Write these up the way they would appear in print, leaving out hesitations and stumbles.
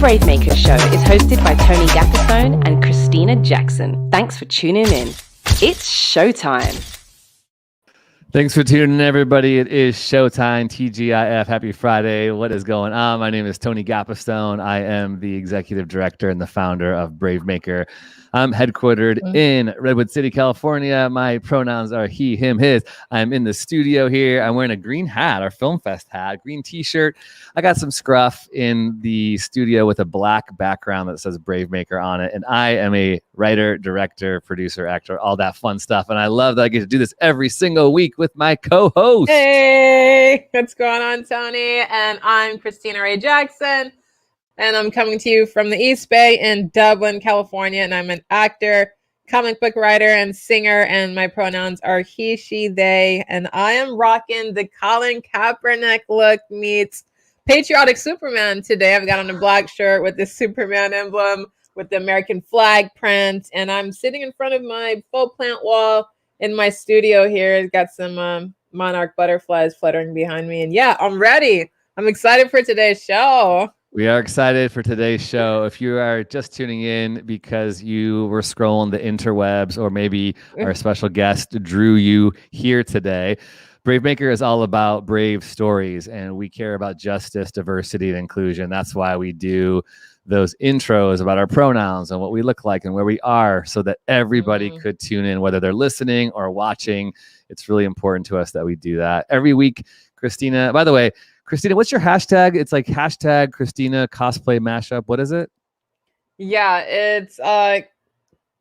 Brave Maker Show is hosted by Tony Gaffestone and Christina Jackson. Thanks for tuning in. It's showtime. Thanks for tuning in, everybody. It is showtime, TGIF. Happy Friday. What is going on? My name is Tony Gaffestone. I am the executive director and the founder of Brave Maker. I'm headquartered in Redwood City, California. My pronouns are he, him, his. I'm in the studio here. I'm wearing a green hat, our Film Fest hat, green t-shirt. I got some scruff in the studio with a black background that says Brave Maker on it. And I am a writer, director, producer, actor, all that fun stuff. And I love that I get to do this every single week with my co-host. Hey, what's going on, Tony? And I'm Christina Ray Jackson. And I'm coming to you from the East Bay in Dublin, California. And I'm an actor, comic book writer, and singer. And my pronouns are he, she, they. And I am rocking the Colin Kaepernick look meets patriotic Superman today. I've got on a black shirt with the Superman emblem with the American flag print. And I'm sitting in front of my faux plant wall in my studio here. It's got some monarch butterflies fluttering behind me. And yeah, I'm ready. I'm excited for today's show. We are excited for today's show. If you are just tuning in because you were scrolling the interwebs, or maybe our special guest drew you here today, Brave Maker is all about brave stories, and we care about justice, diversity, and inclusion. That's why we do those intros about our pronouns and what we look like and where we are, so that everybody could tune in, whether they're listening or watching. It's really important to us that we do that every week. Christina, by the way, Christina, what's your hashtag? It's like hashtag Christina cosplay mashup. What is it? Yeah, it's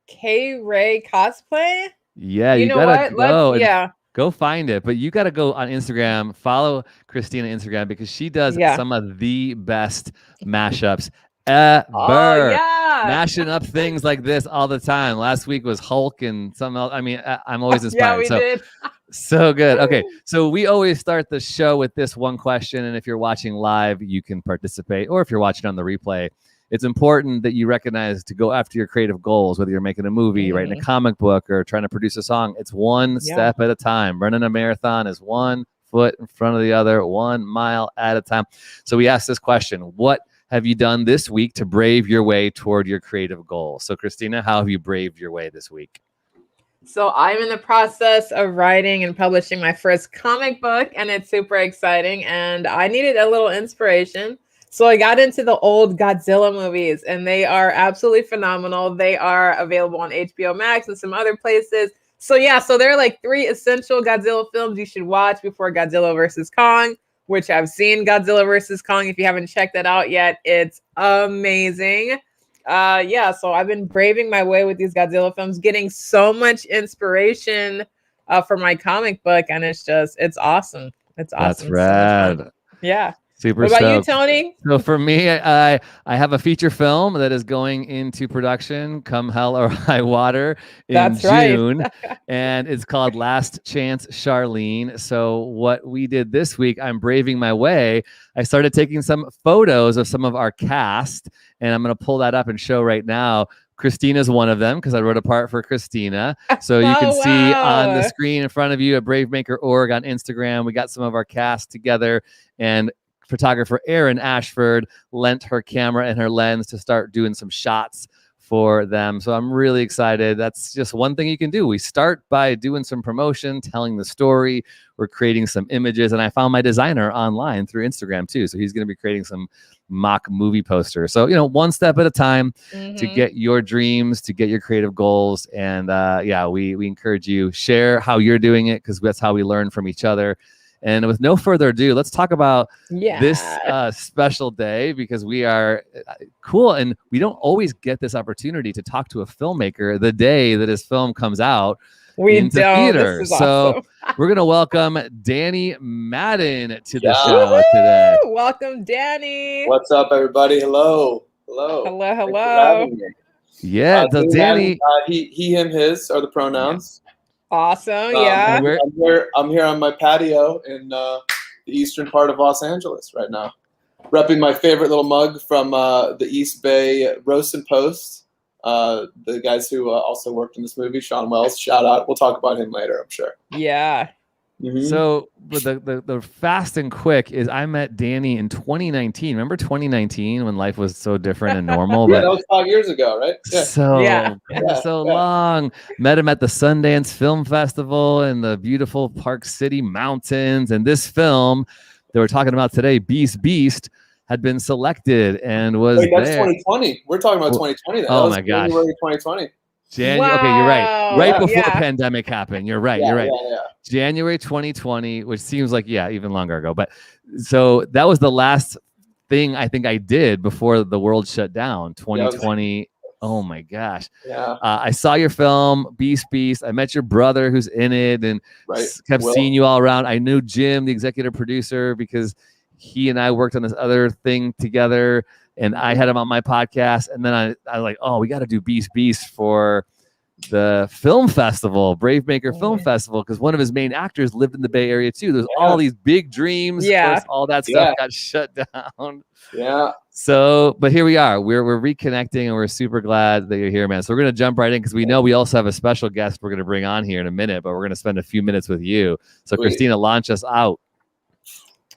K-Ray cosplay. Yeah, you gotta go. Go find it. But you gotta go on Instagram, follow Christina on Instagram, because she does some of the best mashups ever. Oh, yeah. Mashing up things like this all the time. Last week was Hulk and something else. I mean, I'm always inspired. Yeah, we did. So good. Okay, so we always start the show with this one question, and if you're watching live, you can participate, or if you're watching on the replay, it's important that you recognize to go after your creative goals, whether you're making a movie, writing a comic book, or trying to produce a song. It's one step at a time. Running a marathon is one foot in front of the other, 1 mile at a time. So we asked this question: what have you done this week to brave your way toward your creative goal? So Christina, how have you braved your way this week? So I'm in the process of writing and publishing my first comic book, and it's super exciting. And I needed a little inspiration. So I got into the old Godzilla movies, and they are absolutely phenomenal. They are available on HBO Max and some other places. So yeah, so there are like 3 essential Godzilla films you should watch before Godzilla vs. Kong, which I've seen Godzilla vs. Kong. If you haven't checked that out yet, it's amazing. So I've been braving my way with these Godzilla films, getting so much inspiration for my comic book, and it's awesome. It's awesome. That's rad. So yeah. Super. What about you, Tony? So for me, I have a feature film that is going into production come hell or high water in June. Right. And it's called Last Chance Charlene. So what we did this week, I'm braving my way. I started taking some photos of some of our cast, and I'm going to pull that up and show right now. Christina's one of them, because I wrote a part for Christina. So you can see on the screen in front of you at bravemaker.org on Instagram. We got some of our cast together, and photographer Erin Ashford lent her camera and her lens to start doing some shots for them. So I'm really excited. That's just one thing you can do. We start by doing some promotion, telling the story. We're creating some images, and I found my designer online through Instagram too. So he's going to be creating some mock movie posters. So, one step at a time to get your dreams, to get your creative goals. And we encourage you, share how you're doing it, because that's how we learn from each other. And with no further ado, let's talk about this special day, because we are cool, and we don't always get this opportunity to talk to a filmmaker the day that his film comes out into theater. So we're going to welcome Danny Madden to the show today. Welcome, Danny. What's up, everybody? Hello. Hello. Yeah, so Danny. He, him, his are the pronouns. Awesome. Yeah. I'm here on my patio in the eastern part of Los Angeles right now, repping my favorite little mug from the East Bay Roast and Post. The guys who also worked in this movie, Sean Wells, shout out. We'll talk about him later, I'm sure. Yeah. Mm-hmm. So the fast and quick is I met Danny in 2019. Remember 2019 when life was so different and normal? Yeah, that was 5 years ago, right? Yeah. So long. Met him at the Sundance Film Festival in the beautiful Park City mountains. And this film that we're talking about today, Beast, had been selected and was Wait, that's there. 2020. We're talking about 2020. Then. Oh that was my gosh. January 2020. Okay, you're right. Right before Yeah. pandemic happened. You're right. Yeah. January 2020, which seems like, even longer ago. But so that was the last thing I think I did before the world shut down. 2020. Oh my gosh. Yeah. I saw your film, Beast. I met your brother who's in it and kept seeing you all around. I knew Jim, the executive producer, because he and I worked on this other thing together. And I had him on my podcast. And then I was like, oh, we got to do Beast for the film festival, Brave Maker Film Festival, because one of his main actors lived in the Bay Area too. There's all these big dreams. Yeah. Of course, all that stuff got shut down. Yeah. So, but here we are. We're reconnecting and we're super glad that you're here, man. So we're going to jump right in because we know we also have a special guest we're going to bring on here in a minute, but we're going to spend a few minutes with you. So Christina, launch us out.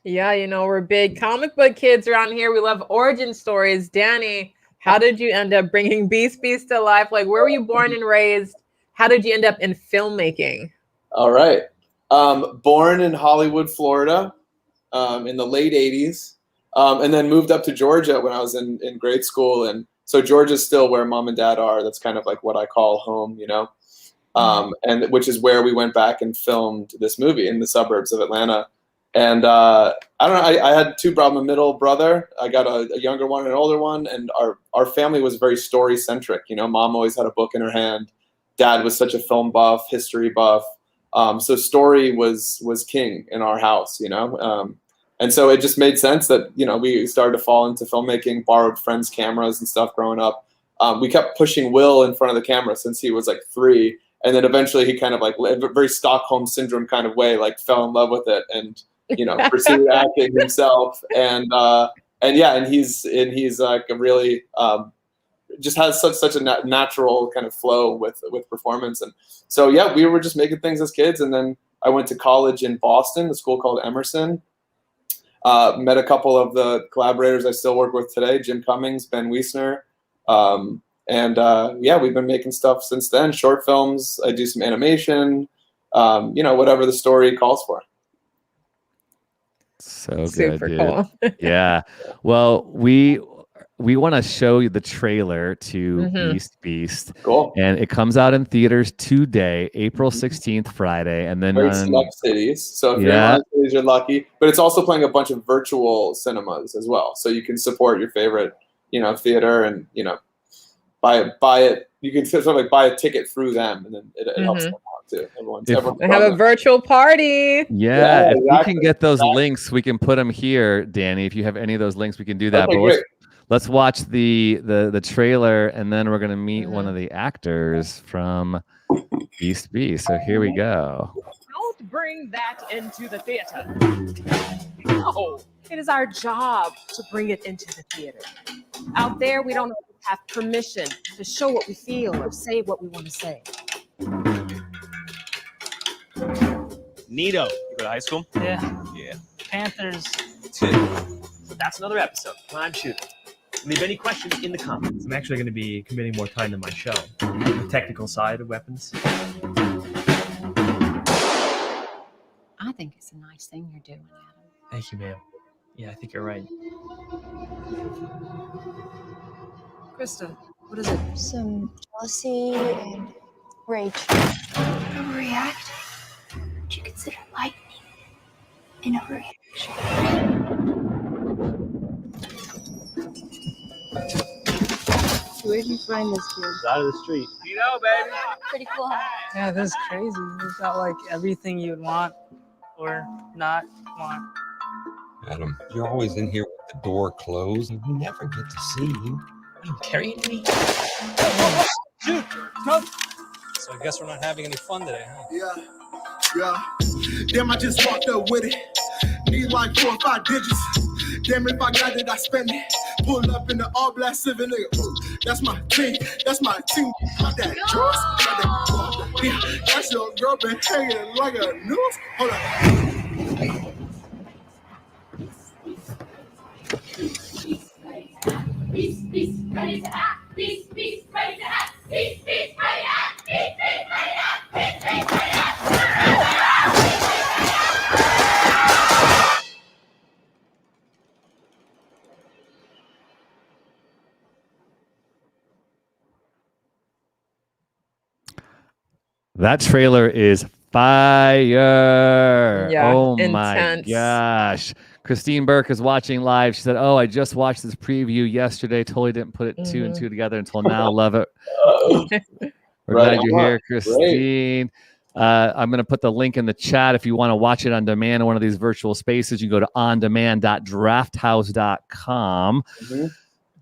Yeah, we're big comic book kids around here. We love origin stories. Danny, how did you end up bringing Beast to life? Like, where were you born and raised? How did you end up in filmmaking? All right. Born in Hollywood, Florida, in the late 80s, and then moved up to Georgia when I was in grade school. And so Georgia's still where mom and dad are. That's kind of like what I call home, and which is where we went back and filmed this movie in the suburbs of Atlanta. And I don't know, I had two brothers, a middle brother. I got a younger one and an older one. And our family was very story-centric. Mom always had a book in her hand. Dad was such a film buff, history buff. So story was king in our house, and so it just made sense that, we started to fall into filmmaking, borrowed friends' cameras and stuff growing up. We kept pushing Will in front of the camera since he was like 3. And then eventually he kind of like, a very Stockholm syndrome kind of way, like fell in love with it and, pursued acting himself. And he's like a really, just has such a natural kind of flow with performance. And so, we were just making things as kids. And then I went to college in Boston, a school called Emerson. Met a couple of the collaborators I still work with today, Jim Cummings, Ben Wiesner. We've been making stuff since then, short films. I do some animation, whatever the story calls for. So super good, cool. Yeah. Well, we want to show you the trailer to Beast. Cool. And it comes out in theaters today, April 16th, Friday. And then very select cities. So if you're in one cities, you're lucky. But it's also playing a bunch of virtual cinemas as well. So you can support your favorite, theater and, buy it. You can sort of like buy a ticket through them, and then it helps them out too. Everyone's they have a virtual party. Yeah, if we can get those links, we can put them here, Danny. If you have any of those links, we can do that. Okay, but let's watch the trailer, and then we're gonna meet one of the actors from Beast. So here we go. Don't bring that into the theater. No, it is our job to bring it into the theater. Out there, we don't have permission to show what we feel or say what we want to say. Nito, you go to high school? Yeah. Panthers. That's another episode. I'm shooting. Leave any questions in the comments. I'm actually going to be committing more time to my show, the technical side of weapons. I think it's a nice thing you're doing, Adam. Thank you, ma'am. Yeah, I think you're right. Krista, what is it? Some jealousy and rage. Overreact? Would you consider lightning an overreaction? Where did you find this kid? It's out of the street. Baby. Pretty cool, huh? Yeah, this is crazy. We've got like everything you'd want or not want. Adam, you're always in here with the door closed, and we never get to see you. Are you carrying me? Shoot! Come! So I guess we're not having any fun today, huh? Yeah. Damn, I just walked up with it. Need like 4 or 5 digits. Damn, if I got it, I spend it. Pull up in the all black Civic, nigga. That's my team. That's my team. Got that juice. Got that That's your girl been hanging like a noose. Hold on. Peace, peace, ready to act. Peace, peace, ready to act. Peace, peace, ready to act. Peace, peace, ready to act. Peace, peace, ready to That trailer is fire. Yeah, Oh intense. my gosh. Christine Burke is watching live. She said, "Oh, I just watched this preview yesterday. Totally didn't put it two and two together until now. Love it." We're glad you're here, Christine. I'm going to put the link in the chat if you want to watch it on demand in one of these virtual spaces. You go to ondemand.drafthouse.com.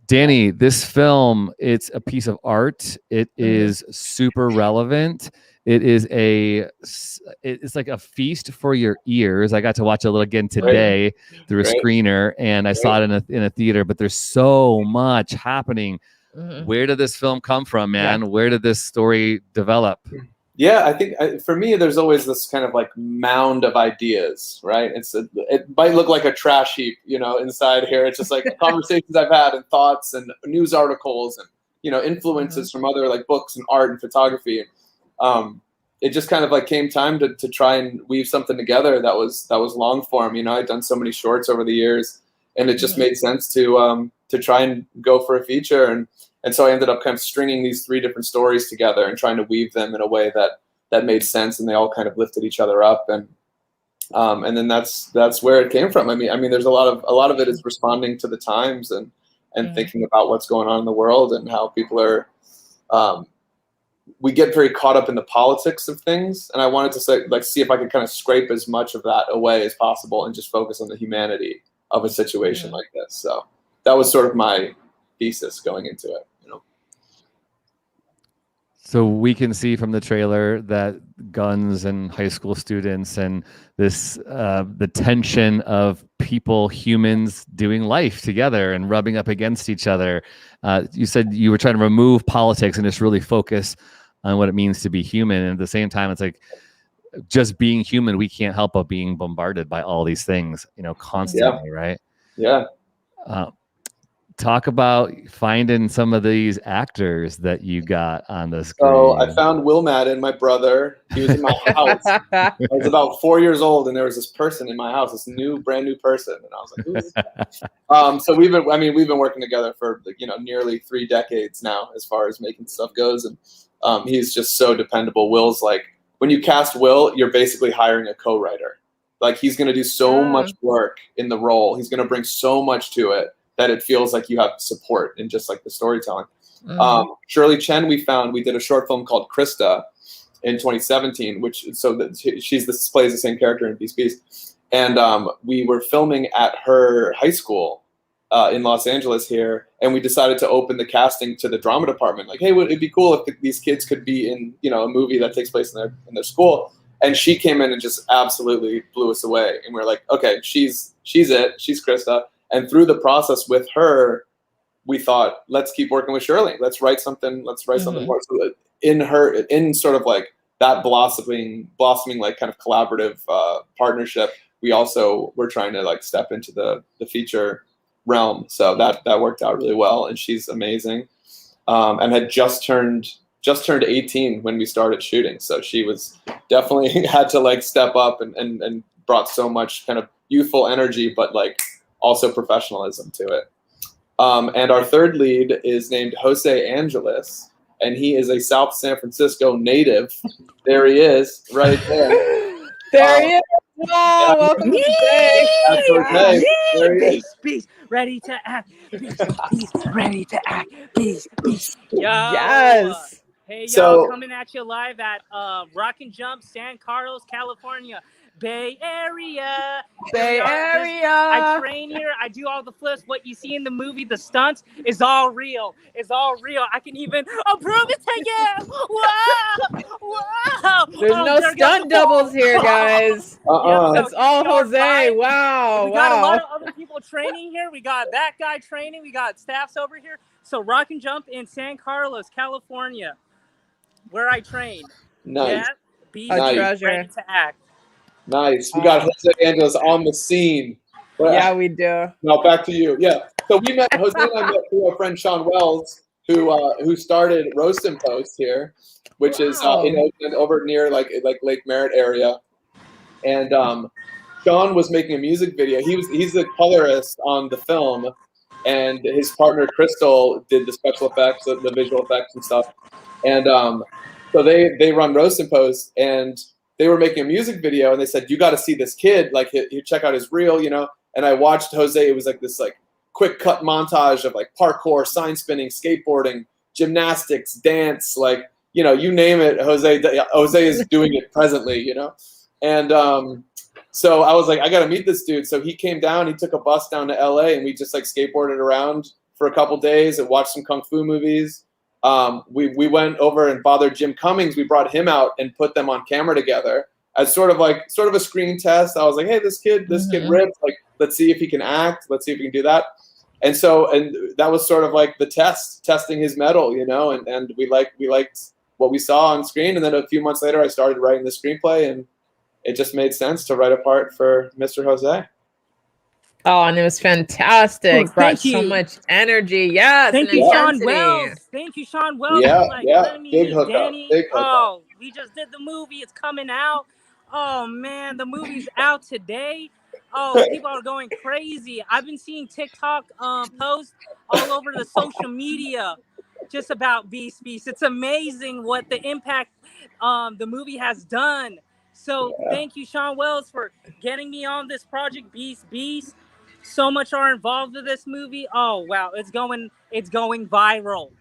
Danny, this film, it's a piece of art. It is super relevant. It is it's like a feast for your ears. I got to watch it a little again today through a screener, and I saw it in a theater, but there's so much happening. Where did this film come from, man? Yeah. Where did this story develop? Yeah, I think for me, there's always this kind of like mound of ideas, right? It might look like a trash heap, inside here. It's just like conversations I've had and thoughts and news articles and, influences from other like books and art and photography. It just kind of like came time to try and weave something together that was long form. I'd done so many shorts over the years, and it just made sense to try and go for a feature. And so I ended up kind of stringing these 3 different stories together and trying to weave them in a way that made sense, and they all kind of lifted each other up. And then that's where it came from. I mean, there's a lot of it is responding to the times and thinking about what's going on in the world and how people are. We get very caught up in the politics of things, and I wanted to see if I could kind of scrape as much of that away as possible and just focus on the humanity of a situation like this. So that was sort of my thesis going into it. So we can see from the trailer that guns and high school students and this the tension of people, humans doing life together and rubbing up against each other. You said you were trying to remove politics and just really focus on what it means to be human. And at the same time, it's like just being human, we can't help but being bombarded by all these things, constantly, right? Yeah. Talk about finding some of these actors that you got on the screen. So I found Will Madden, my brother. He was in my house. I was about 4 years old, and there was this person in my house, this brand new person, and I was like, "Who is that?" So we've been working together for nearly 3 decades now, as far as making stuff goes, and he's just so dependable. Will's like, when you cast Will, you're basically hiring a co-writer. Like, he's going to do so much work in the role. He's going to bring so much to it that it feels like you have support in just like the storytelling. Shirley Chen, we did a short film called Krista in 2017, she plays the same character in Peace. And we were filming at her high school in Los Angeles here, and we decided to open the casting to the drama department. Like, hey, would it be cool if these kids could be in a movie that takes place in their school? And she came in and just absolutely blew us away. And we're like, okay, she's it. She's Krista. And through the process with her, we thought, let's keep working with Shirley. Let's write something more. So in sort of like that blossoming like kind of collaborative partnership, we also were trying to like step into the feature realm. So that worked out really well. And she's amazing. And had just turned 18 when we started shooting. So she was definitely had to like step up and brought so much kind of youthful energy, but like also professionalism to it. And our third lead is named Jose Angeles, and he is a South San Francisco native. There he is, right there. There he is. Wow, welcome to the day. That's okay. There he is. Peace, ready to act. Peace, ready to act. Peace. Yo. Yes. Hey, yo, So- coming at you live at Rock and Jump, San Carlos, California. Bay Area. Bay Area. I train here. I do all the flips. What you see in the movie, the stunts, is all real. It's all real. I can even approve it to you. Wow. There's no stunt doubles here, guys. It's all Jose. Right. Wow. We got a lot of other people training here. We got that guy training. We got staffs over here. So Rock and Jump in San Carlos, California, where I train. Nice. Yeah. Be Nice. ready to act. Nice. We got Jose Angeles on the scene. Yeah, we do. Now back to you. Yeah. So we met Jose and I met through our friend Sean Wells, who started Roast and Post here, which is in Oakland, over near like Lake Merritt area. And Sean was making a music video. He's the colorist on the film, and his partner Crystal did the special effects, the visual effects and stuff. And so they run Roast and Post, and they were making a music video, and they said, "You got to see this kid. Like, you check out his reel, you know." And I watched Jose. It was like this quick cut montage of like parkour, sign spinning, skateboarding, gymnastics, dance, like, you know, you name it. Jose is doing it presently, you know. And so I was like, I got to meet this dude. So he came down. He took a bus down to LA, and we just like skateboarded around for a couple days and watched some kung fu movies. We went over and bothered Jim Cummings. We brought him out and put them on camera together as sort of a screen test. I was like, hey, this kid rips. Like, let's see if he can act. Let's see if he can do that. And that was sort of like the testing his mettle, you know. And we liked what we saw on screen. And then a few months later, I started writing the screenplay, and it just made sense to write a part for Mr. Jose. Oh, and it was fantastic. Oh, brought so much energy. Yes. Thank you, Sean Wells. Thank you, Sean Wells. Yeah, Let me big meet hookup. Danny. Big hookup. Oh, we just did the movie. It's coming out. Oh man, the movie's out today. Oh, people are going crazy. I've been seeing TikTok posts all over the social media just about Beast. It's amazing what the impact the movie has done. So thank you, Sean Wells, for getting me on this project, Beast. So much are involved with this movie. Oh wow, it's going viral.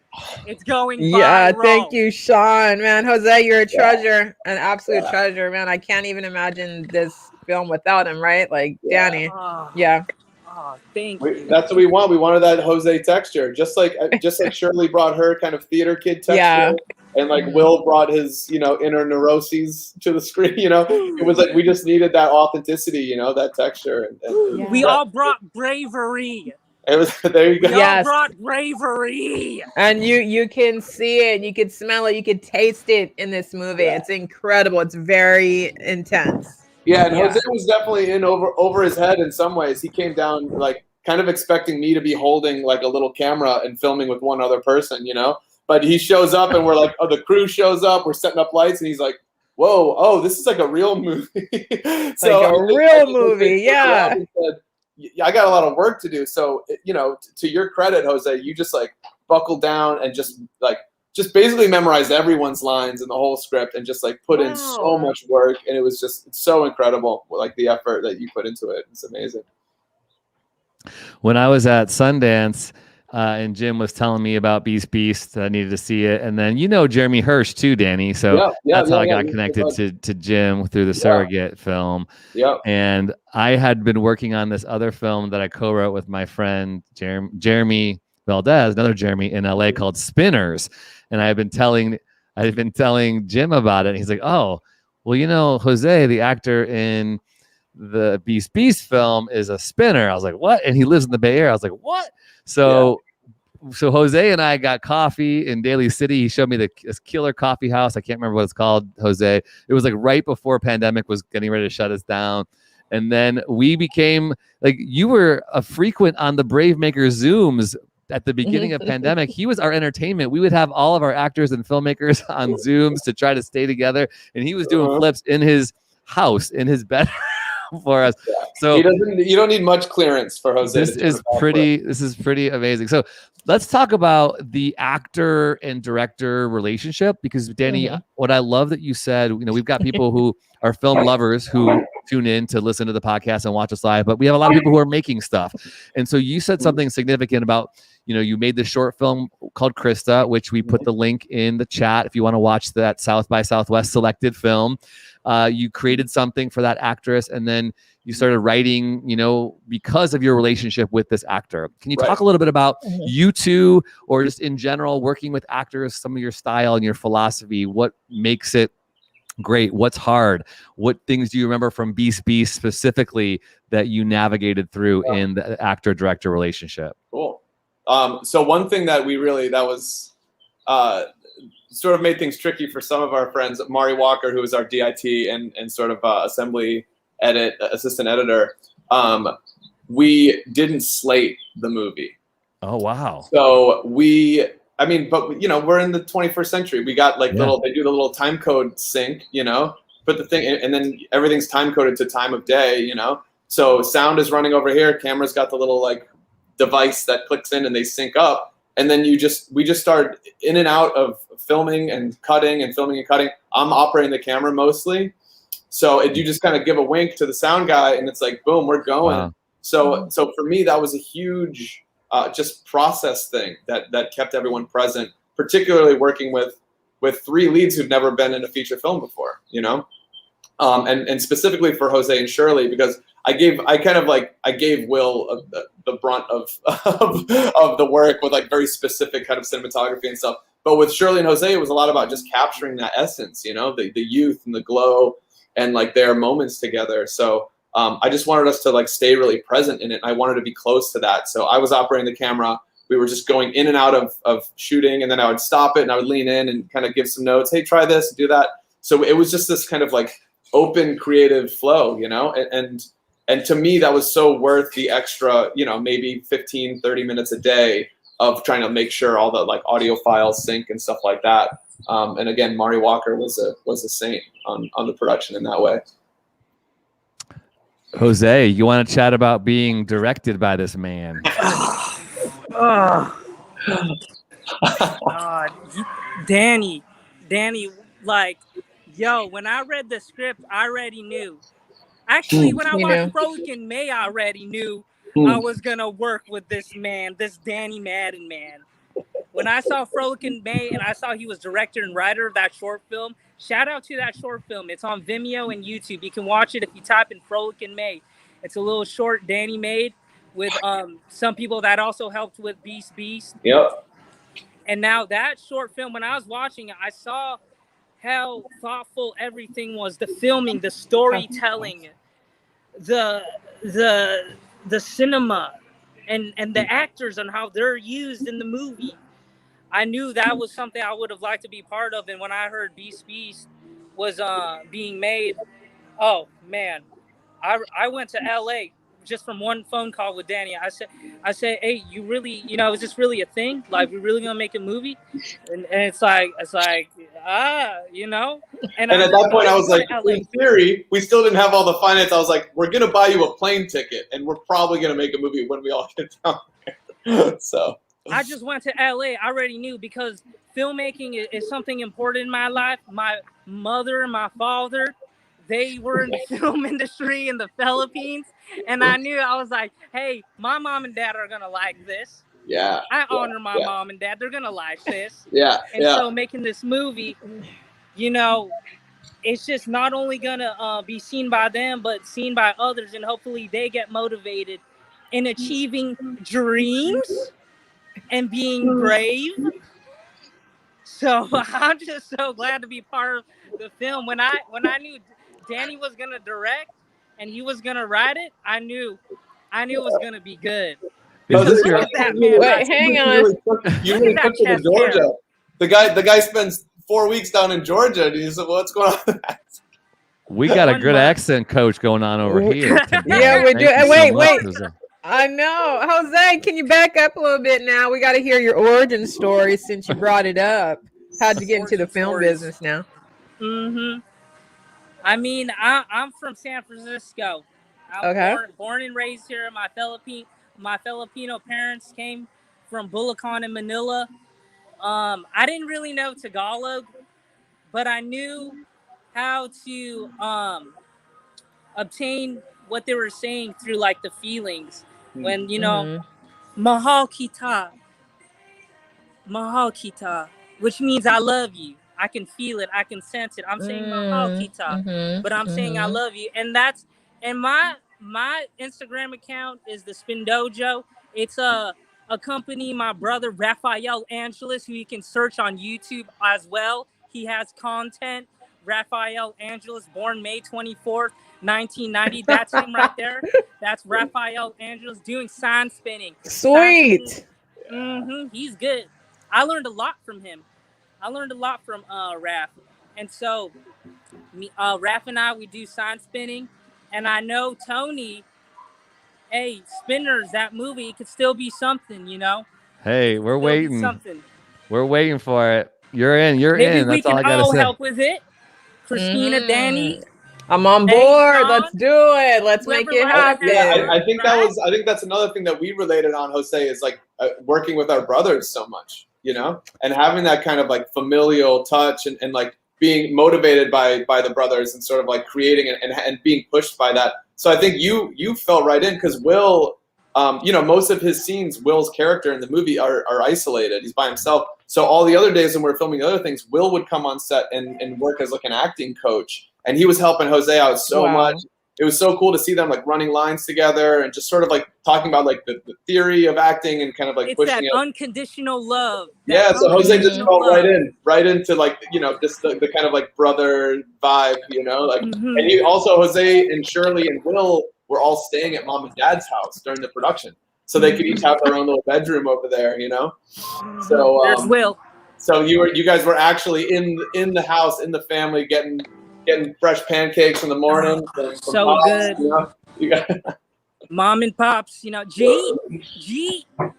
It's going viral. Yeah, thank you, Sean. Man, Jose, you're a treasure, an absolute treasure, man. I can't even imagine this film without him, right? Like Danny. Yeah. Oh, thank you. That's what we want. We wanted that Jose texture, just like Shirley brought her kind of theater kid texture. Yeah. And like Will brought his, you know, inner neuroses to the screen, you know. It was like we just needed that authenticity, you know, that texture. And we all brought bravery. It was there you go. We all brought bravery. And you can see it, you can smell it, you can taste it in this movie. It's incredible. It's very intense. Yeah, and Jose was definitely in over his head in some ways. He came down like kind of expecting me to be holding like a little camera and filming with one other person, you know. But he shows up, and we're like, oh, the crew shows up. We're setting up lights, and he's like, whoa, oh, this is like a real movie. So like a real movie, yeah. I got a lot of work to do. So, you know, to your credit, Jose, you just like buckled down and just basically memorized everyone's lines in the whole script and just like put in so much work. And it was just so incredible, like the effort that you put into it. It's amazing. When I was at Sundance, and Jim was telling me about Beast, I needed to see it. And then, you know, Jeremy Hirsch too, Danny. So that's how I got connected to Jim through the Surrogate film. Yeah. And I had been working on this other film that I co-wrote with my friend Jeremy Valdez, another Jeremy in LA, called Spinners. And I've been telling Jim about it. And he's like, oh, well, you know, Jose, the actor in the Beast film, is a spinner. I was like, what? And he lives in the Bay Area. I was like, what? So Jose and I got coffee in Daly City. He showed me this killer coffee house. I can't remember what it's called, Jose. It was like right before pandemic was getting ready to shut us down. And then we became like, you were a frequent on the Brave Maker Zooms at the beginning of pandemic. He was our entertainment. We would have all of our actors and filmmakers on Zooms to try to stay together. And he was doing flips in his house, in his bed. For us. So you don't need much clearance for Jose. This is pretty amazing. So let's talk about the actor and director relationship, because Danny, what I love that you said, you know, we've got people who are film lovers who tune in to listen to the podcast and watch us live, but we have a lot of people who are making stuff. And so you said something significant about, you know, you made this short film called Krista, which we put the link in the chat if you want to watch that South by Southwest selected film. You created something for that actress, and then you started writing, you know, because of your relationship with this actor. Can you talk a little bit about you two, or just in general, working with actors, some of your style and your philosophy? What makes it great? What's hard? What things do you remember from Beast specifically that you navigated through in the actor-director relationship? Cool. So one thing that we really, that was sort of made things tricky for some of our friends. Mari Walker, who was our DIT and sort of assembly assistant editor, we didn't slate the movie. Oh, wow. So but you know, we're in the 21st century. We got like they do the little time code sync, you know, put the thing in, and then everything's time coded to time of day, you know. So sound is running over here. Camera's got the little like device that clicks in and they sync up. And then we just started in and out of filming and cutting and filming and cutting. I'm operating the camera mostly. So you just kind of give a wink to the sound guy and it's like, boom, we're going. Wow. So for me, that was a huge just process thing that kept everyone present, particularly working with 3 leads who've never been in a feature film before, you know? And specifically for Jose and Shirley, because I gave Will the brunt of the work with like very specific kind of cinematography and stuff. But with Shirley and Jose, it was a lot about just capturing that essence, you know, the youth and the glow and like their moments together. So I just wanted us to like stay really present in it. I wanted to be close to that. So I was operating the camera. We were just going in and out of shooting, and then I would stop it and I would lean in and kind of give some notes. Hey, try this, do that. So it was just this kind of like open creative flow, you know, and to me that was so worth the extra, you know, maybe 15, 30 minutes a day of trying to make sure all the like audio files sync and stuff like that. And again, Mari Walker was a saint on the production in that way. Jose, you want to chat about being directed by this man? God. Danny, like, yo, when I read the script, I already knew. Actually, when I watched Broken May, I already knew I was going to work with this man, this Danny Madden man. When I saw Frolickin' May and I saw he was director and writer of that short film, shout out to that short film. It's on Vimeo and YouTube. You can watch it if you type in Frolickin' May. It's a little short Danny made with some people that also helped with Beast. Yep. And now that short film, when I was watching it, I saw how thoughtful everything was. The filming, the storytelling, the cinema, and the actors and how they're used in the movie. I knew that was something I would have liked to be part of. And when I heard Beast was being made, oh man, I went to LA just from one phone call with Danny. I said, hey, you really, you know, is this really a thing? Like, we're really gonna make a movie? And it's like, you know. And at that point, I was like, in theory, we still didn't have all the finance. I was like, we're gonna buy you a plane ticket, and we're probably gonna make a movie when we all get down there. So I just went to LA. I already knew, because filmmaking is something important in my life. My mother and my father, they were in the film industry in the Philippines. And I knew, I was like, hey, my mom and dad are going to like this. Yeah. I honor my mom and dad. They're going to like this. And so making this movie, you know, it's just not only going to be seen by them, but seen by others. And hopefully they get motivated in achieving dreams and being brave. So I'm just so glad to be part of the film. When I knew Danny was gonna direct and he was gonna write it, I knew it was gonna be good. Hang on. You really took it to Georgia. The guy spends 4 weeks down in Georgia, and he said, "What's going on with that?" We got a good accent coach going on over here. Yeah, we do. Wait. I know. Jose, can you back up a little bit now? We got to hear your origin story since you brought it up. How'd you get into the film business now? I mean, I'm from San Francisco. I'm born and raised here. My Filipino parents came from Bulacan and Manila. I didn't really know Tagalog, but I knew how to obtain what they were saying through like the feelings. When, you know, mahal kita, which means I love you. I can feel it. I can sense it. I'm saying mahal kita, but I'm saying I love you. And my Instagram account is the Spin Dojo. It's a company, my brother Raphael Angeles, who you can search on YouTube as well. He has content. Raphael Angeles, born May 24th, 1990. That's him right there. That's Raphael Angeles doing sign spinning. Sweet. He's good. I learned a lot from him. I learned a lot from Raph, and so Raph and I, we do sign spinning, and I know Tony. Hey, Spinners, that movie, it could still be something, you know. Hey, we're Still be waiting. something. We're waiting for it. You're in. You're Maybe in. we That's all can I gotta all say. help with it. Christina, Danny. I'm on Hey, board. Sean, Let's do it. Let's make it happen. Yeah, I think I think that's another thing that we related on, Jose, is like working with our brothers so much, you know, and having that kind of like familial touch and like being motivated by the brothers and sort of like creating and being pushed by that. So I think you fell right in because Will, you know, most of his scenes, Will's character in the movie are isolated. He's by himself. So all the other days when we're filming other things, Will would come on set and work as like an acting coach. And he was helping Jose out so much. It was so cool to see them like running lines together and just sort of like talking about like the theory of acting and kind of like it's pushing that it. unconditional love. Yeah, so Jose just unconditional fell love. right into like, you know, just the kind of like brother vibe, you know, like, Mhm. and you also, Jose and Shirley and Will were all staying at Mom and Dad's house during the production. So they could each have their own little bedroom over there, you know? So There's Will. So you guys were actually in the house, in the family, getting fresh pancakes in the morning. From So Pops, good. You know? You got Mom and Pops, you know, G.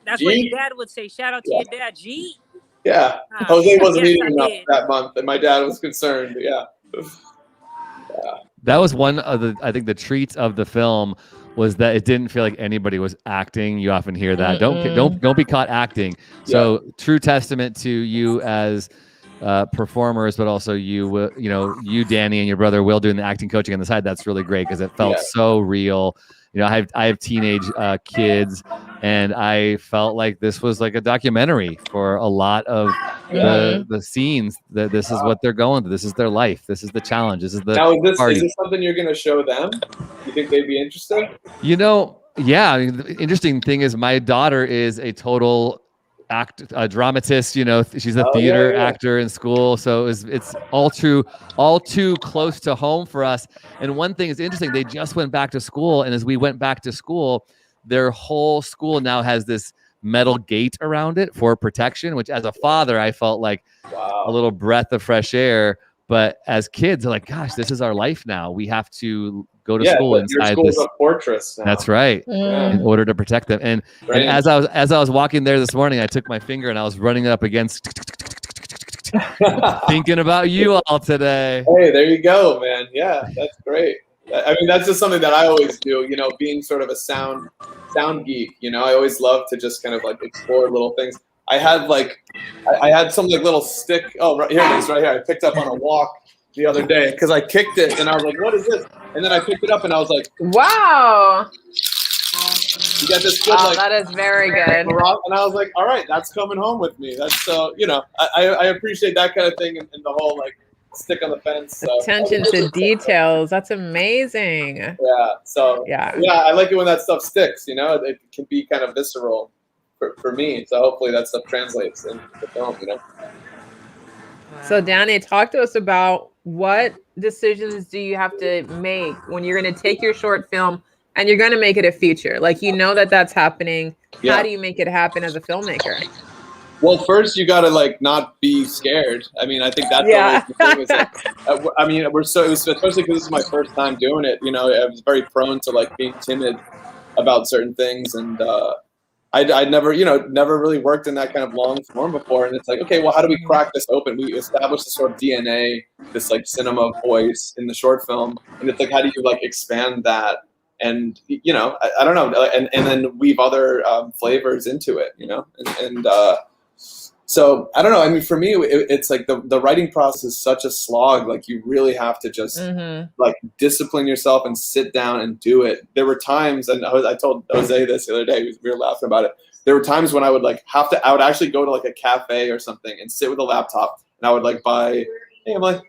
That's what G? your dad would say. Shout out to your dad, G. Yeah. Ah, Jose wasn't yes, eating I enough did. that month, and my dad was concerned. Yeah. That was one of the, I think, the treats of the film was that it didn't feel like anybody was acting. You often hear that. Don't be caught acting. So true testament to you as performers, but also you know, you, Danny, and your brother Will doing the acting coaching on the side. That's really great because it felt so real. You know, I have teenage kids, and I felt like this was like a documentary for a lot of the scenes. That this is what they're going through. This is their life. This is the challenge. This is the Now, party. is this something you're going to show them? You think they'd be interested? You know, yeah. I mean, the interesting thing is my daughter is a total dramatist. You know, she's a theater actor in school, so it's all too close to home for us. And one thing is interesting, they just went back to school, and as we went back to school, their whole school now has this metal gate around it for protection, which as a father I felt like a little breath of fresh air. But as kids, they're like, gosh, this is our life now. We have to go to school inside school's this. a fortress now. That's right. In order to protect them. And as I was walking there this morning, I took my finger and I was running up against thinking about you all today. Hey, there you go, man. Yeah, that's great. I mean, that's just something that I always do, you know, being sort of a sound geek, you know, I always love to just kind of like explore little things. I had some like little stick. Oh, right here it is, right here. I picked up on a walk the other day because I kicked it and I was like, what is this? And then I picked it up and I was like, wow. You got this good, that is very good. And I was like, all right, that's coming home with me. That's so, you know, I appreciate that kind of thing and the whole like stick on the fence. So. Attention to details. That's amazing. Yeah. So yeah, I like it when that stuff sticks. You know, it can be kind of visceral for me. So hopefully that stuff translates in the film. You know. So Danny, talk to us about what decisions do you have to make when you're going to take your short film and you're going to make it a feature? Like, you know that's happening. Yeah. How do you make it happen as a filmmaker? Well, first you got to like not be scared. I mean, I think that's always the thing. Is like, I mean, especially because this is my first time doing it. You know, I was very prone to like being timid about certain things, and I'd never really worked in that kind of long form before. And it's like, okay, well, how do we crack this open? We established this sort of DNA, this like cinema voice in the short film, and it's like, how do you like expand that? And you know, I don't know, and then weave other flavors into it, you know, and so I don't know. I mean, for me, it's like the writing process is such a slog. Like you really have to just like discipline yourself and sit down and do it. There were times, and I told Jose this the other day. We were laughing about it. There were times when I would like I would actually go to like a cafe or something and sit with a laptop, and I would like buy. Hey, Emily.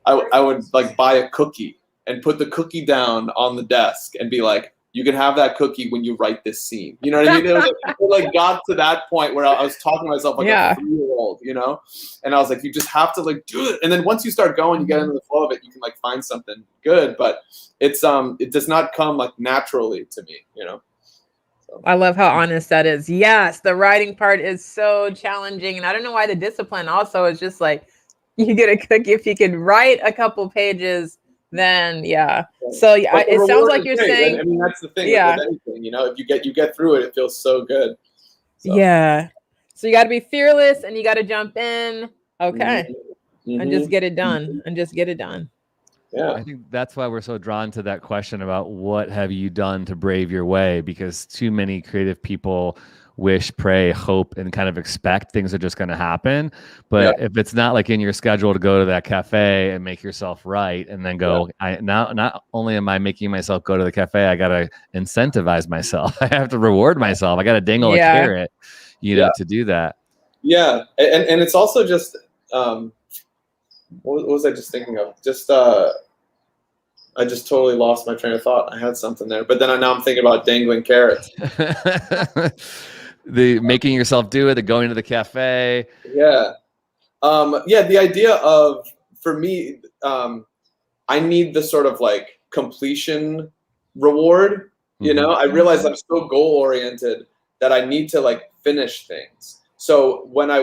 I would like buy a cookie and put the cookie down on the desk and be like, you can have that cookie when you write this scene. You know what I mean? It like got to that point where I was talking to myself like a 3-year-old, you know? And I was like, you just have to like do it. And then once you start going, you get into the flow of it, you can like find something good, but it's it does not come like naturally to me, you know? So. I love how honest that is. Yes, the writing part is so challenging. And I don't know why the discipline also is just like, you get a cookie if you can write a couple pages, then yeah. So yeah, it sounds like you're saying. I mean, that's the thing yeah. with anything, you know, if you get through it, it feels so good. So. Yeah. So you got to be fearless and you got to jump in. Okay. Mm-hmm. And just get it done. And just get it done. Yeah. I think that's why we're so drawn to that question about what have you done to brave your way, because too many creative people wish, pray, hope, and kind of expect things are just going to happen. But if it's not like in your schedule to go to that cafe and make yourself right and then go, not only am I making myself go to the cafe, I got to incentivize myself. I have to reward myself. I got to dangle a carrot, you know, to do that. Yeah. And it's also just, what was I just thinking of? Just, I just totally lost my train of thought. I had something there, but then now I'm thinking about dangling carrots. The making yourself do it, the going to the cafe. Yeah. The idea of, for me, I need the sort of like completion reward, you know? I realize I'm so goal oriented that I need to like finish things. So when I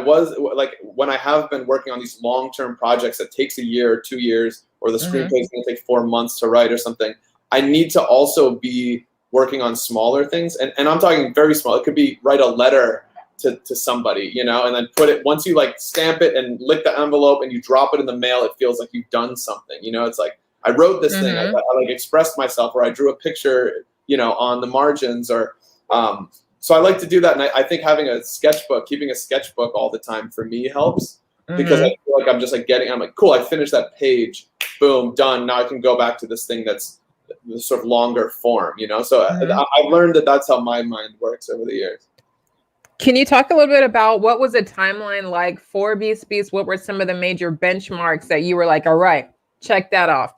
have been working on these long-term projects that takes a year or 2 years, or the screenplay is going to take 4 months to write or something, I need to also be working on smaller things. And I'm talking very small. It could be write a letter to somebody, you know, and then put it, once you like stamp it and lick the envelope and you drop it in the mail, it feels like you've done something, you know. It's like, I wrote this thing, I like expressed myself, or I drew a picture, you know, on the margins, or so I like to do that. And I think having a sketchbook, keeping a sketchbook all the time for me helps, because I feel like I'm just like I'm like, cool, I finished that page, boom, done. Now I can go back to this thing that's the sort of longer form, you know? So I've learned that that's how my mind works over the years. Can you talk a little bit about what was the timeline like for Beast Beast? What were some of the major benchmarks that you were like, all right, check that off.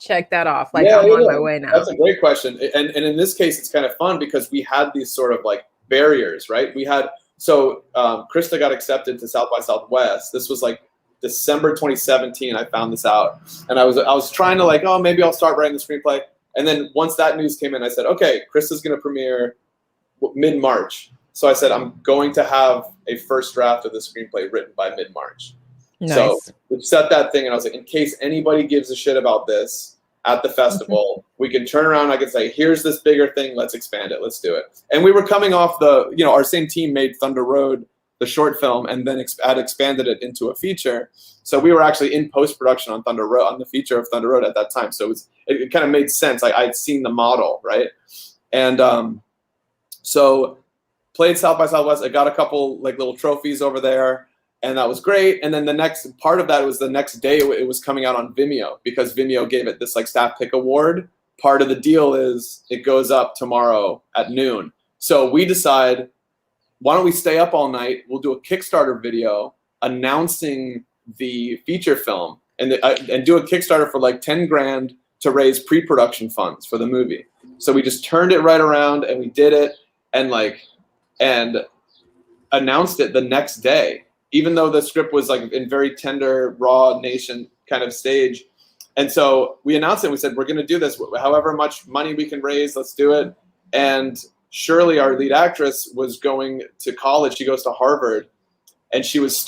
Like, I'm on my way now. That's a great question. And in this case, it's kind of fun because we had these sort of like barriers, right? We had, so Krista got accepted to South by Southwest. This was like December 2017. I found this out, and I was trying to like, oh, maybe I'll start writing the screenplay. And then once that news came in, I said, okay, Krista's going to premiere mid-March. So I said, I'm going to have a first draft of the screenplay written by mid-March. Nice. So we set that thing, and I was like, in case anybody gives a shit about this at the festival, we can turn around. I can say, here's this bigger thing. Let's expand it. Let's do it. And we were coming off our same team made Thunder Road, the short film, and then had expanded it into a feature. So we were actually in post-production on Thunder Road, on the feature of Thunder Road at that time. So it kind of made sense. I had seen the model, right? And so played South by Southwest. I got a couple like little trophies over there, and that was great. And then the next part of that was the next day it was coming out on Vimeo, because Vimeo gave it this like staff pick award. Part of the deal is it goes up tomorrow at noon. So we decide, why don't we stay up all night? We'll do a Kickstarter video announcing the feature film, and do a Kickstarter for like 10 grand to raise pre-production funds for the movie. So we just turned it right around and we did it, and announced it the next day, even though the script was like in very tender, raw nation kind of stage. And so we announced it. We said, we're going to do this. However much money we can raise, let's do it. And Shirley, our lead actress, was going to college. She goes to Harvard, and she was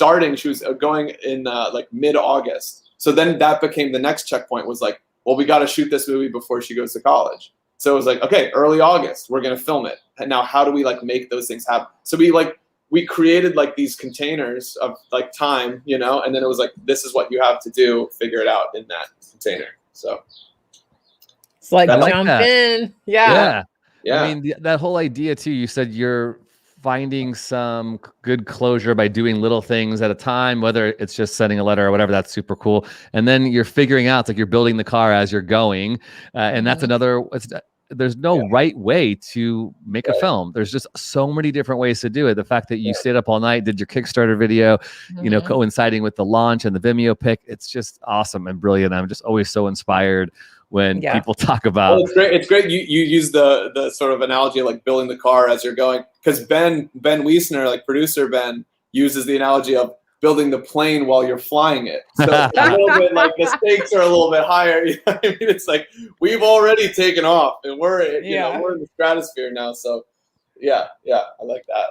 going in like mid-August. So then that became the next checkpoint, was like, well, we got to shoot this movie before she goes to college. So it was like, okay, early August, we're going to film it. And now how do we like make those things happen? So we created like these containers of like time, you know, and then it was like, this is what you have to do, figure it out in that container. So it's like jump in. Yeah. I mean, that whole idea too, you said you're finding some good closure by doing little things at a time, whether it's just sending a letter or whatever. That's super cool. And then you're figuring out, it's like you're building the car as you're going. And that's there's no right way to make a film. There's just so many different ways to do it. The fact that you stayed up all night, did your Kickstarter video, you know, coinciding with the launch and the Vimeo pick, it's just awesome and brilliant. I'm just always so inspired when people talk about. Well, it's great. It's great. You use the sort of analogy of like building the car as you're going, because Ben Wiesner, like producer Ben, uses the analogy of building the plane while you're flying it. So it's a little bit like the stakes are a little bit higher. You know what I mean? It's like we've already taken off, and we're in the stratosphere now. So Yeah, I like that.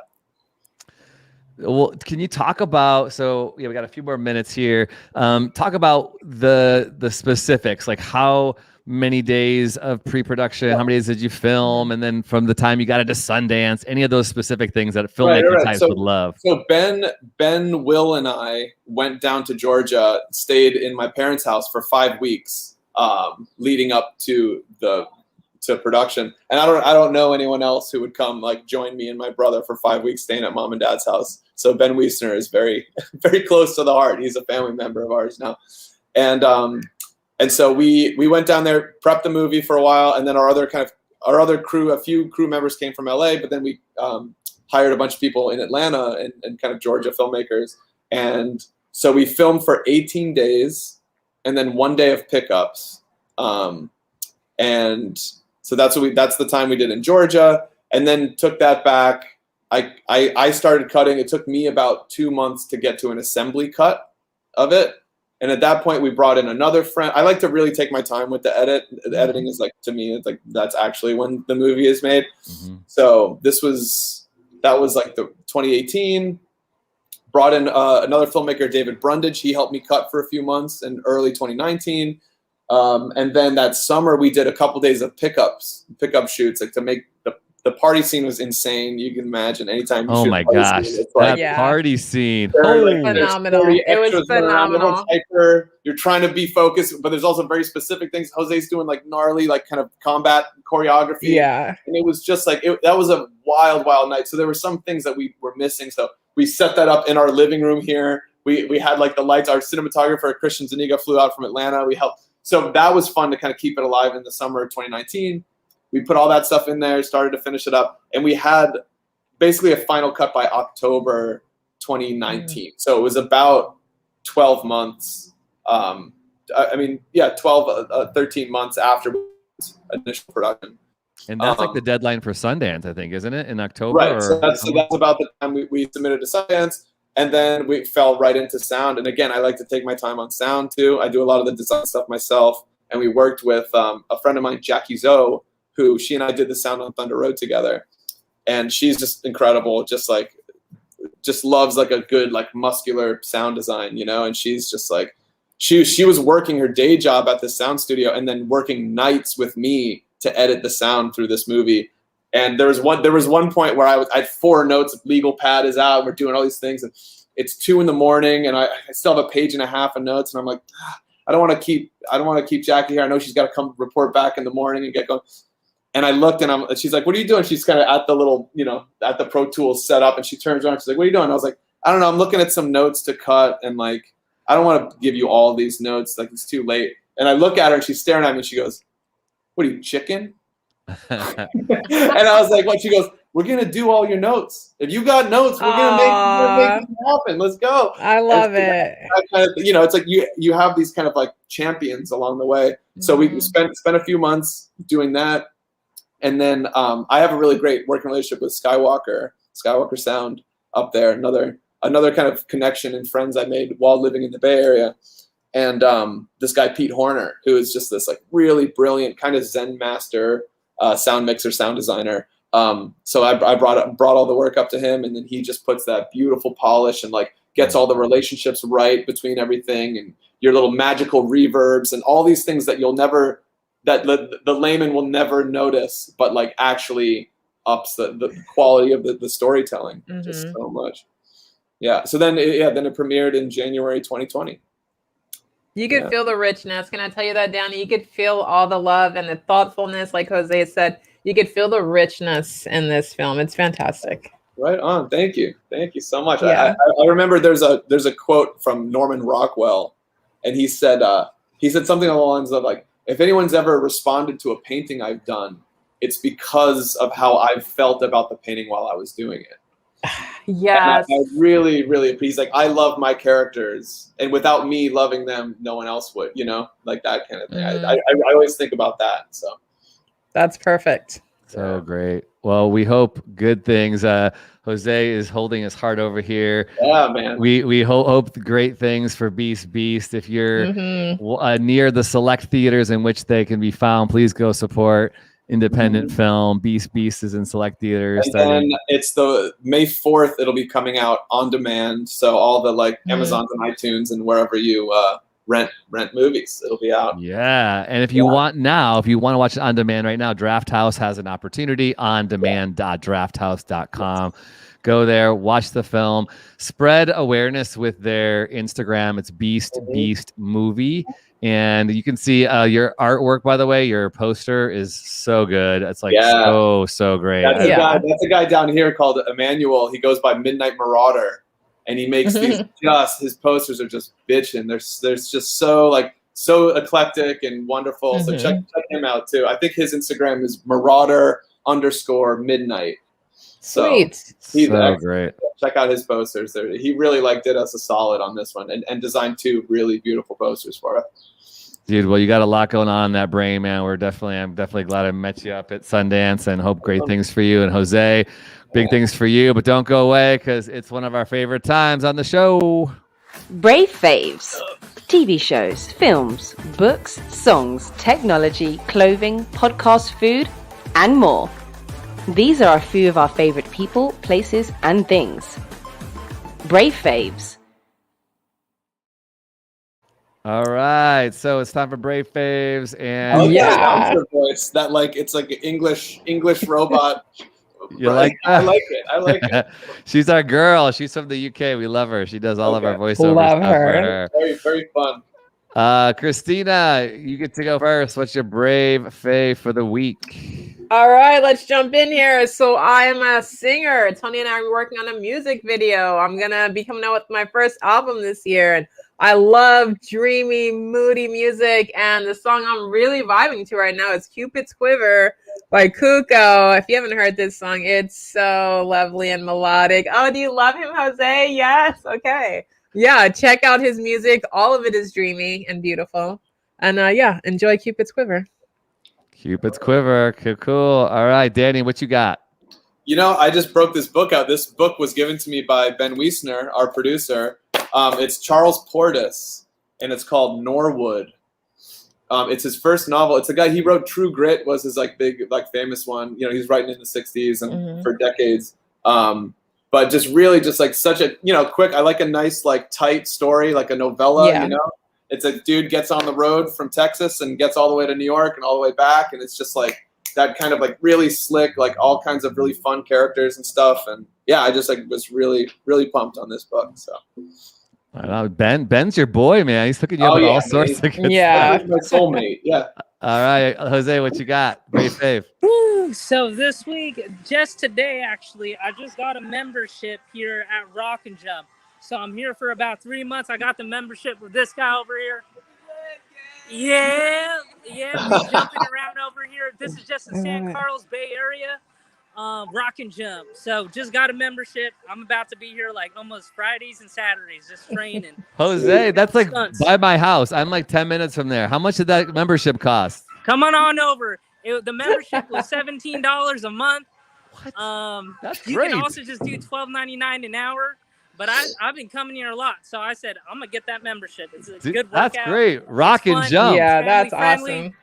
Well, can you talk about, so we got a few more minutes here. Talk about the specifics, like how many days of pre-production, how many days did you film? And then from the time you got into Sundance, any of those specific things that filmmaking types would love. So Ben, Will, and I went down to Georgia, stayed in my parents' house for 5 weeks, leading up to production. And I don't know anyone else who would come like join me and my brother for 5 weeks staying at mom and dad's house. So Ben Wiesner is very, very close to the heart. He's a family member of ours now. And so we went down there, prepped the movie for a while, and then our other crew, a few crew members came from LA, but then we hired a bunch of people in Atlanta and kind of Georgia filmmakers. And so we filmed for 18 days and then 1 day of pickups. And so that's the time we did in Georgia, and then took that back. I started cutting. It took me about 2 months to get to an assembly cut of it. And at that point we brought in another friend. I like to really take my time with the edit. The editing is like, to me, it's like, that's actually when the movie is made. So that was like the 2018, brought in another filmmaker, David Brundage. He helped me cut for a few months in early 2019. And then that summer we did a couple days of pickup shoots, like to make the party scene was insane. You can imagine anytime. Oh my gosh, scene, it's like, that party scene! Phenomenal. It was phenomenal. You're trying to be focused, but there's also very specific things. Jose's doing like gnarly, like kind of combat choreography. Yeah, and it was just like that was a wild night. So there were some things that we were missing. So we set that up in our living room here. We had like the lights. Our cinematographer Christian Zaniga flew out from Atlanta. We helped. So that was fun to kind of keep it alive in the summer of 2019. We put all that stuff in there, started to finish it up, and we had basically a final cut by October 2019. So it was about 12 months. 13 months after initial production. And that's like the deadline for Sundance, I think, isn't it? In October? Right. So that's about the time we submitted to Sundance. And then we fell right into sound. And again, I like to take my time on sound too. I do a lot of the design stuff myself. And we worked with a friend of mine, Jackie Zoe, who she and I did the sound on Thunder Road together. And she's just incredible. Just loves like a good, like muscular sound design, you know? And she's just like, she was working her day job at the sound studio and then working nights with me to edit the sound through this movie. And there was one point where I had 4 notes, legal pad is out, we're doing all these things, and it's 2 a.m. and I still have a page and a half of notes, and I'm like, I don't want to keep Jackie here. I know she's got to come report back in the morning and get going. And I looked and she's like, what are you doing? She's kind of at the little, at the Pro Tools set up, and she turns around, she's like, what are you doing? And I was like, I don't know, I'm looking at some notes to cut, and like, I don't want to give you all these notes, like it's too late. And I look at her and she's staring at me and she goes, what are you, chicken? And I was like, what? She goes, we're going to do all your notes. If you got notes, we're going to make it happen. Let's go. I love it. It's like you have these kind of like champions along the way. So we spent a few months doing that. And then I have a really great working relationship with Skywalker Sound up there. Another kind of connection and friends I made while living in the Bay Area. And this guy, Pete Horner, who is just this like really brilliant kind of Zen master, sound mixer, sound designer. So I brought all the work up to him, and then he just puts that beautiful polish and like gets all the relationships right between everything and your little magical reverbs and all these things that the layman will never notice, but like actually ups the quality of the storytelling just so much. Yeah. So then it premiered in January 2020. You could feel the richness. Can I tell you that, Danny? You could feel all the love and the thoughtfulness, like Jose said. You could feel the richness in this film. It's fantastic. Right on. Thank you so much. Yeah. I remember there's a quote from Norman Rockwell, and he said something along the lines of like, if anyone's ever responded to a painting I've done, it's because of how I felt about the painting while I was doing it. Yes. I really, really appreciate. He's like, I love my characters, and without me loving them, no one else would. Like that kind of thing. I always think about that. So that's perfect. So great. Well, we hope good things. Jose is holding his heart over here. Yeah, man. We hope great things for Beast. If you're near the select theaters in which they can be found, please go support. independent film. Beast is in select theaters. And then it's the May 4th. It'll be coming out on demand. So all the like Amazons and iTunes and wherever you rent movies, it'll be out. Yeah, and if you want to watch it on demand right now, Draft House has an opportunity on demand.drafthouse.com. Go there, watch the film, spread awareness with their Instagram. It's Beast Movie. And you can see your artwork, by the way. Your poster is so good. It's like so great. That's a guy down here called Emmanuel. He goes by Midnight Marauder, and he makes these his posters are just bitching. There's just so eclectic and wonderful. So check him out too. I think his Instagram is Marauder_Midnight. Sweet. So great. Check out his posters. He really did us a solid on this one and designed 2 really beautiful posters for us. Dude, well, you got a lot going on in that brain, man. I'm definitely glad I met you up at Sundance and hope great things for you. And Jose, big things for you, but don't go away because it's one of our favorite times on the show. Brave Faves. TV shows, films, books, songs, technology, clothing, podcast, food, and more. These are a few of our favorite people, places, and things. Brave Faves. All right, so it's time for Brave Faves, and voice that it's like an English robot. You like that? I like it. She's our girl. She's from the UK. We love her. She does all of our voiceovers. Love for her. Very, very fun. Christina, you get to go first. What's your Brave Fave for the week? All right, let's jump in here. So I am a singer. Tony and I are working on a music video. I'm going to be coming out with my first album this year. And I love dreamy, moody music. And the song I'm really vibing to right now is Cupid's Quiver by Kuko. If you haven't heard this song, it's so lovely and melodic. Oh, do you love him, Jose? Yes. Okay. Yeah, check out his music. All of it is dreamy and beautiful. And enjoy Cupid's Quiver. Cupid's Quiver. Cool. All right, Danny, what you got? I just broke this book out. This book was given to me by Ben Wiesner, our producer. It's Charles Portis, and it's called Norwood. It's his first novel. It's a guy, he wrote True Grit, was his big famous one. He's writing in the 60s and for decades. But just really such a, quick, I like a nice, tight story, like a novella, It's a dude gets on the road from Texas and gets all the way to New York and all the way back. And it's just that kind of really slick, all kinds of really fun characters and stuff. And yeah, I just was really, really pumped on this book. So. Ben's your boy, man. He's hooking you up with all sorts of good stuff. My soulmate. Yeah. All right, Jose, what you got? Brave Fave. So this week, just today, actually, I just got a membership here at Rock and Jump. So I'm here for about 3 months. I got the membership with this guy over here. Yeah, we jumping around over here. This is just in San Carlos Bay Area, Rock and Jump. So just got a membership. I'm about to be here almost Fridays and Saturdays, just training. Jose, that's by my house. I'm 10 minutes from there. How much did that membership cost? Come on over. The membership was $17 a month. What? That's you great. can also just do $12.99 an hour. But I've been coming here a lot, so I said I'm gonna get that membership. It's a good workout. That's great. Rock and Jump. Yeah, that's awesome.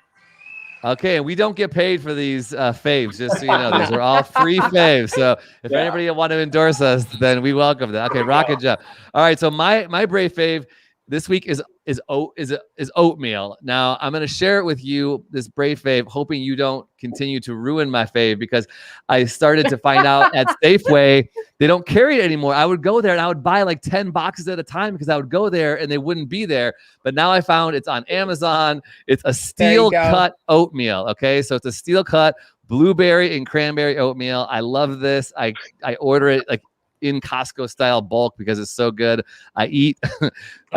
Okay, and we don't get paid for these faves, just so you know. These are all free faves. So if anybody want to endorse us, then we welcome that. Okay, Rock and Jump. All right, so my brave fave this week is oatmeal. Now I'm going to share it with you, this brave fave, hoping you don't continue to ruin my fave, because I started to find out at Safeway they don't carry it anymore. I would go there and I would buy 10 boxes at a time because I would go there and they wouldn't be there. But now I found it's on Amazon. It's a steel cut oatmeal. Okay, so it's a steel cut blueberry and cranberry oatmeal. I love this. I order it in Costco style bulk because it's so good. I eat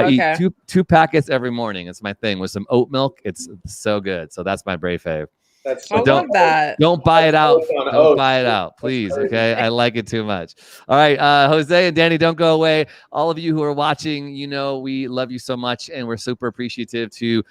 eat two packets every morning. It's my thing with some oat milk. It's so good. So that's my brave fave. I love that. Don't buy it out. Don't buy it out, please. Okay, I like it too much. All right, Jose and Danny, don't go away. All of you who are watching, we love you so much, and we're super appreciative to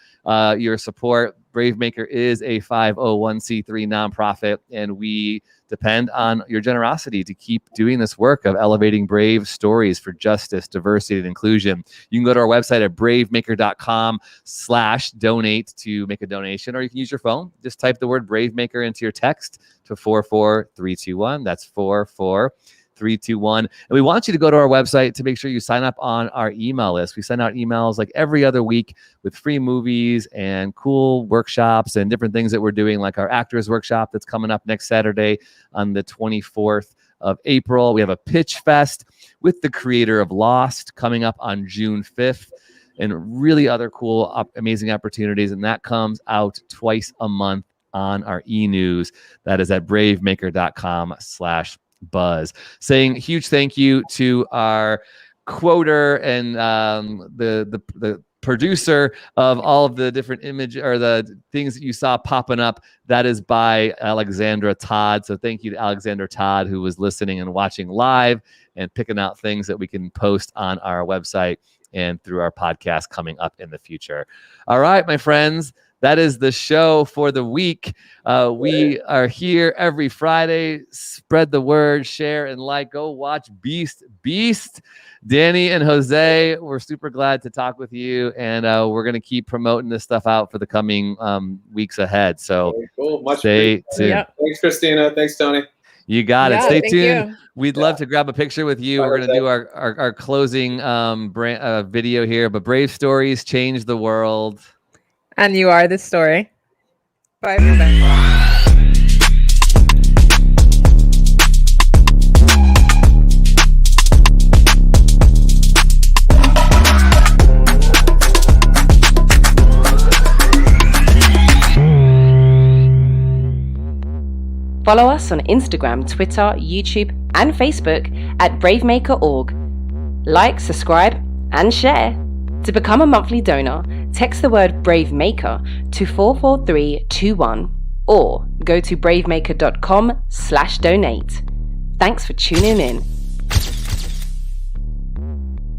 your support. Bravemaker is a 501c3 nonprofit, and we depend on your generosity to keep doing this work of elevating brave stories for justice, diversity, and inclusion. You can go to our website at bravemaker.com/donate to make a donation, or you can use your phone. Just type the word Bravemaker into your text to 44321. That's 44321. And we want you to go to our website to make sure you sign up on our email list. We send out emails like every other week with free movies and cool workshops and different things that we're doing, like our actors workshop that's coming up next Saturday on the 24th of April. We have a pitch fest with the creator of Lost coming up on June 5th, and really other cool, amazing opportunities. And that comes out twice a month on our e-news. That is at bravemaker.com/buzz. Saying huge thank you to our quoter and the producer of all of the different image or the things that you saw popping up. That is by Alexandra Todd. So thank you to Alexandra Todd, who was listening and watching live and picking out things that we can post on our website and through our podcast coming up in the future. All right, my friends, that is the show for the week. We are here every Friday. Spread the word, share, and like. Go watch Beast. Danny and Jose, we're super glad to talk with you, and we're going to keep promoting this stuff out for the coming weeks ahead. So cool. stay tuned. Yep. Thanks, Christina. Thanks, Tony. You got it. Stay tuned. You. We'd love to grab a picture with you. We're going to do our closing video here. But brave stories change the world. And you are the story. Bye, everybody. Follow us on Instagram, Twitter, YouTube, and Facebook at bravemaker.org. Like, subscribe, and share. To become a monthly donor, text the word Bravemaker to 44321 or go to bravemaker.com/donate. Thanks for tuning in.